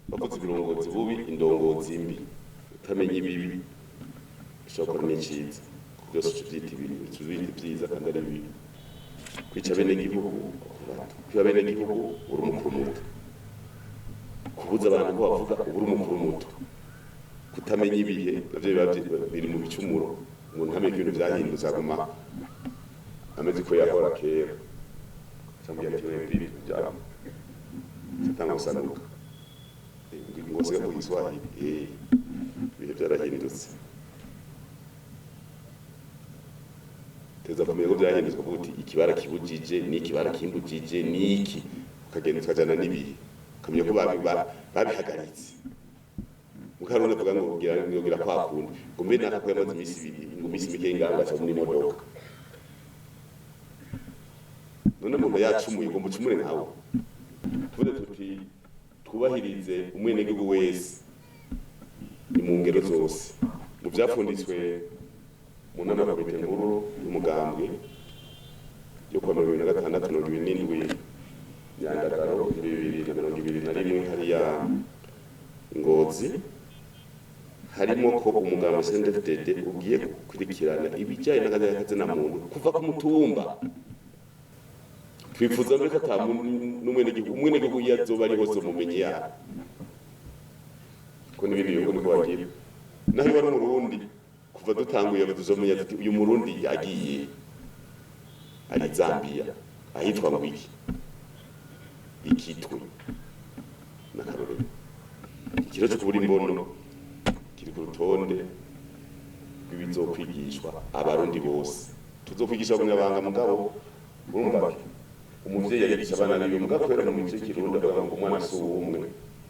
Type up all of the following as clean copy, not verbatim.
bavuze uburongozi bubi indongozi mbi utamenya ibibi ushobora gukora n'icyiza byose ubyita ibibi ubyita ibyiza kandi ari bibi kwica bene igihugu kwiba bene igihugu uri umukuru muto kubuza abantu ko bavuga uri umukuru muto kutamenya ibihe navyo biri mu bicumuro umuntu ntamenye ibintu vyahindutse aguma ameze ko yahora kera cyangwa yakiwe byaba cyangwa sanuka ngoze ko Kiswahili ibihe byarahindutse teza kumenya ko byahindutse kuko ikibara kibujije ni ikibara kimbujije ni iki ukagenda ukajana n'ibihe ukamenya ko babihagaritse mukarone vuga ngo ngira kwa kundi ngo mbe naka yamaze imisi ibiri ngo imisi mike inganga cyo muri modoka none umuntu yacumuye ngo mucumure nkawe tuvuze tuti twubahirize umwene gihugu wese ni mu ngero zose mu byafunditswe mu nama komite nkuru y'umugambwe yo kwa 2026 Nyandagaro 2021 hariya Ngozi harimo ko umugambwe CNDD-FDD ugiye gukurikirana ibijyanye n'akazi na muntu kuva ku mutumba twifuza mbere ko umwene gihugu yazoba ari hose mumenye ya ko n'ibindi bihugu niko bagira naho bari mu Burundi kuva dutanguye tuzomenya ati uyu Murundi yagiye ari Zambia ahitwa Ngwiki ikitwe na Karorero ikibazo cyo buri mbono kiri ku rutonde rw'ibizokwigishwa abarundi bose tuzokwigisha abanyabanga mugabo urumva umuvyeyi yagisha abana biyo mugabo kwera mu mico kirundo avuga ngo umwana si umwe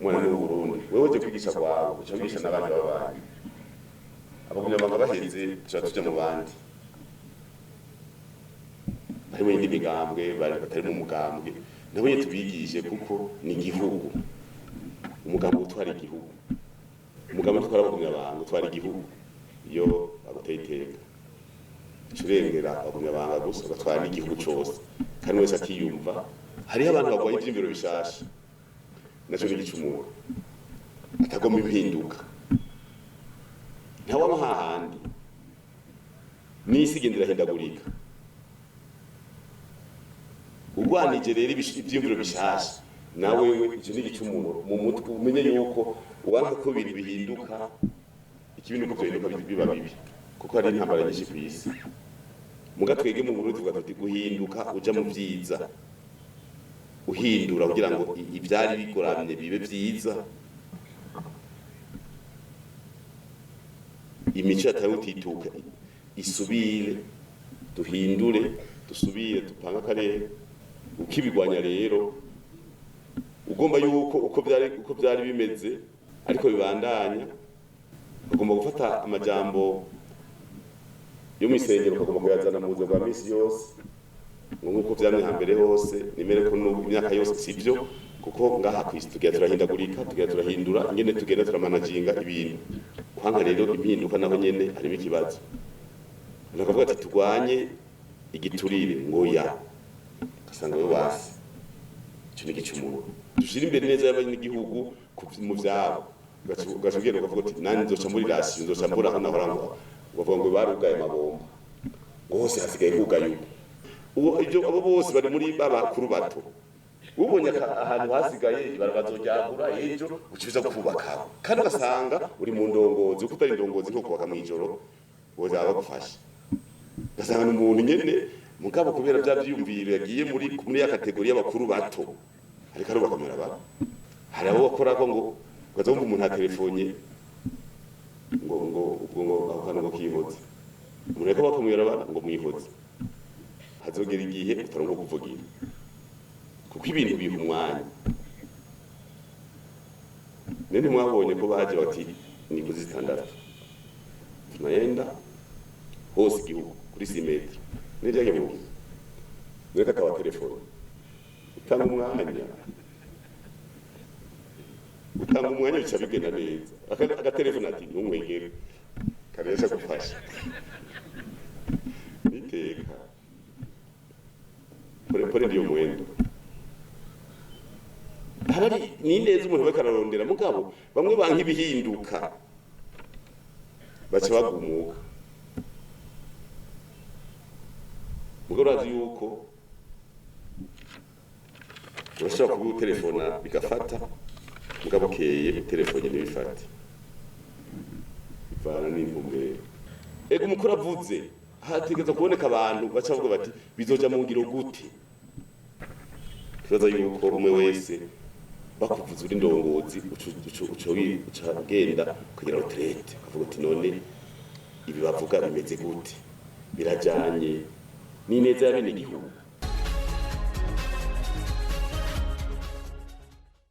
umwana ni Burundi wewe uje kwigisha kwawe ucagisha n'abandi babandi abanyabanga baheze tuja mu bandi harimo indi migambwe batari mu mugambwe nabo tubigishe kuko ni igihugu umugabo utwara igihugu umugabo utwara abanyabanga utwara igihugu iyo aguteye iteka curengera abanyabanga gusa batwara igihugu cyose kandi wese akiyumva hariho abantu bagwaye ivy'imbiro bishasha naco n'igicumuro atagomba impinduka ntawa mahahandi n'isi igendera hindagurika ugwanije rero ivy'imbiro bishasha nawe icyo n'igicumuro mu mutwe umenye yuko ubanza ko ibintu bihinduka ikibintu ko bihinduka biba bibi kuko hari intambara nyinshi ku isi mugatwege mu Burundi tuvuga tuti guhinduka uja mu vyiza uhindura kugira ngo ivyari bigoramye bibe vyiza imico atawutituka isubire duhindure dusubire dupanga akarere ukibigwanya rero ugomba yuko uko byari bimeze ariko bibandanya ugomba gufata amajambo yo misengero ukagomba kuyazana mu buzima bwa misi yose nk'uko byamwe hambere hose nimere ko imyaka yose sibyo kuko ngaha kwisi tugira turahindagurika tugira turahindura ingene tugenda turamanaginga ibintu kwanga rero impinduka naho nyene harimo ikibazo nakavuga ati turwanye igiturire ngo ya kasanga yo basi cyo n'igicumuro dushira imbere neza y'abanyagihugu mu vyabo gashugera ukavuga ati nani nzoca muri rasiyo nzoca mbura hano horango ukavuga ngo barugaye mabomba hose hasigaye hugaye ibyo abo bose bari muri babakuru bato ubonye ahantu hasigaye barazojyagura ejo uciza kubaka kandi ugasanga uri mu ndongozi uko utari ndongozi nko kubaka mu ijoro boza bagufasha ugasanga umuntu nyene mugabo kubera bya byiyumviro yagiye muri ya kategori y'abakuru bato ariko ari bakomera ba hari abo bakora ko ngo bazumva umuntu ha telefone ngo akana ngo kihoze umuntu ko bakomera ba ngo mwihoze hazogera igihe utarongo kuvugira kuko ibintu biha umwanya nene mwabonye ko baje bati ni kuzitandatu tunaenda hose igihugu kuri simetri nijya mu reka kawa telefone utanga umwanya bica bigenda neza agatelefone ati numwegere karesha gufasha niteka pore ndiyo mwendo habari ni neza umuntu bakararondera mugabo bamwe banki bihinduka baca bagumuka mugabo razi yuko urashobora kuba telefona bigafata mugabo keye telefone ntibifate ivana n'intumbero ego umukuru avuze hategeza kuboneka abantu baca bavuga bati bizoja mu ngiro gute kibaza yuko umwe wese bakuvuza uri ndongozi ucagenda kugira retraite avuga ati none ibi bavuga bimeze gute birajanye ni neza ya bene igihugu